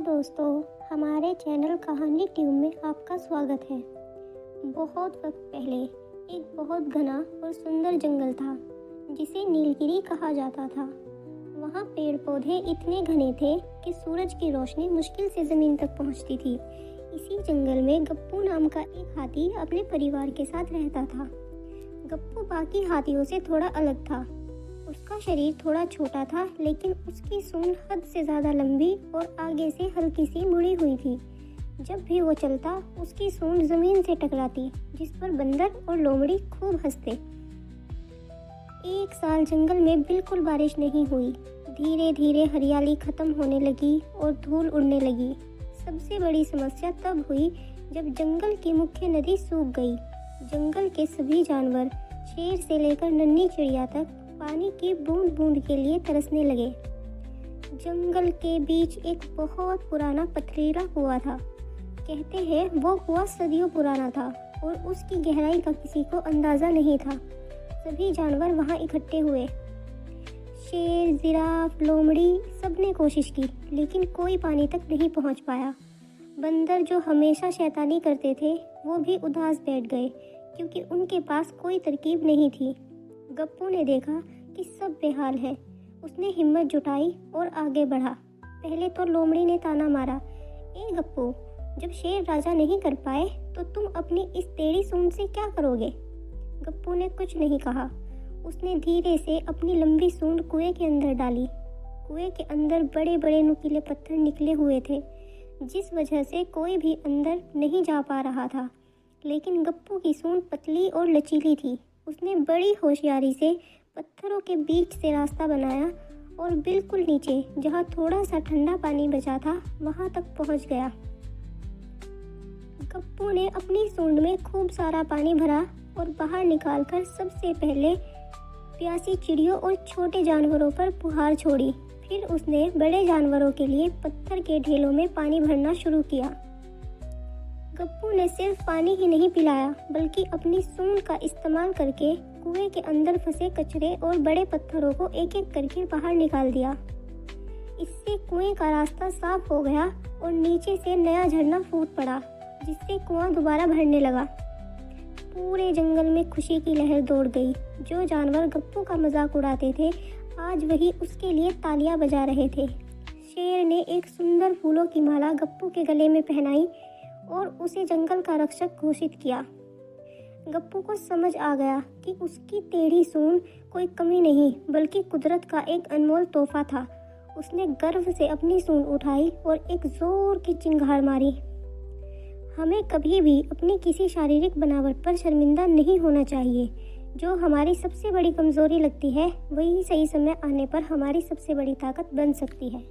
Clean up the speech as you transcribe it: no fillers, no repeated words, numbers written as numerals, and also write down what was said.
दोस्तों, हमारे चैनल कहानी ट्यूब में आपका स्वागत है। बहुत वक्त पहले एक बहुत घना और सुंदर जंगल था जिसे नीलगिरी कहा जाता था। वहाँ पेड़ पौधे इतने घने थे कि सूरज की रोशनी मुश्किल से ज़मीन तक पहुँचती थी। इसी जंगल में गप्पू नाम का एक हाथी अपने परिवार के साथ रहता था। गप्पू बाकी हाथियों से थोड़ा अलग था। उसका शरीर थोड़ा छोटा था, लेकिन उसकी सूंड हद से ज़्यादा लंबी और आगे से हल्की सी मुड़ी हुई थी। जब भी वो चलता, उसकी सूंड ज़मीन से टकराती, जिस पर बंदर और लोमड़ी खूब हंसते। एक साल जंगल में बिल्कुल बारिश नहीं हुई। धीरे धीरे हरियाली खत्म होने लगी और धूल उड़ने लगी। सबसे बड़ी समस्या तब हुई जब जंगल की मुख्य नदी सूख गई। जंगल के सभी जानवर, शेर से लेकर नन्ही चिड़िया तक, पानी की बूंद बूंद के लिए तरसने लगे। जंगल के बीच एक बहुत पुराना पथरीला कुआं था। कहते हैं वो कुआं सदियों पुराना था और उसकी गहराई का किसी को अंदाज़ा नहीं था। सभी जानवर वहां इकट्ठे हुए। शेर, जिराफ, लोमड़ी, सबने कोशिश की, लेकिन कोई पानी तक नहीं पहुंच पाया। बंदर, जो हमेशा शैतानी करते थे, वो भी उदास बैठ गए, क्योंकि उनके पास कोई तरकीब नहीं थी। गप्पू ने देखा कि सब बेहाल है। उसने हिम्मत जुटाई और आगे बढ़ा। पहले तो लोमड़ी ने ताना मारा, ए गप्पू, जब शेर राजा नहीं कर पाए तो तुम अपनी इस टेढ़ी सूंड से क्या करोगे? गप्पू ने कुछ नहीं कहा। उसने धीरे से अपनी लंबी सूंड कुएं के अंदर डाली। कुएं के अंदर बड़े बड़े नुकीले पत्थर निकले हुए थे, जिस वजह से कोई भी अंदर नहीं जा पा रहा था। लेकिन गप्पू की सूंड पतली और लचीली थी। उसने बड़ी होशियारी से पत्थरों के बीच से रास्ता बनाया और बिल्कुल नीचे, जहाँ थोड़ा सा ठंडा पानी बचा था, वहाँ तक पहुँच गया। गप्पू ने अपनी सूंड में खूब सारा पानी भरा और बाहर निकालकर सबसे पहले प्यासी चिड़ियों और छोटे जानवरों पर फुहार छोड़ी। फिर उसने बड़े जानवरों के लिए पत्थर के ढेलों में पानी भरना शुरू किया। गप्पू ने सिर्फ पानी ही नहीं पिलाया, बल्कि अपनी सूंड का इस्तेमाल करके कुएं के अंदर फंसे कचरे और बड़े पत्थरों को एक एक करके बाहर निकाल दिया। इससे कुएं का रास्ता साफ हो गया और नीचे से नया झरना फूट पड़ा, जिससे कुआं दोबारा भरने लगा। पूरे जंगल में खुशी की लहर दौड़ गई। जो जानवर गप्पू का मजाक उड़ाते थे, आज वही उसके लिए तालियां बजा रहे थे। शेर ने एक सुंदर फूलों की माला गप्पू के गले में पहनाई और उसे जंगल का रक्षक घोषित किया। गप्पू को समझ आ गया कि उसकी टेढ़ी सूंड कोई कमी नहीं, बल्कि कुदरत का एक अनमोल तोहफा था। उसने गर्व से अपनी सूंड उठाई और एक जोर की चिंगार मारी। हमें कभी भी अपनी किसी शारीरिक बनावट पर शर्मिंदा नहीं होना चाहिए। जो हमारी सबसे बड़ी कमजोरी लगती है, वही सही समय आने पर हमारी सबसे बड़ी ताकत बन सकती है।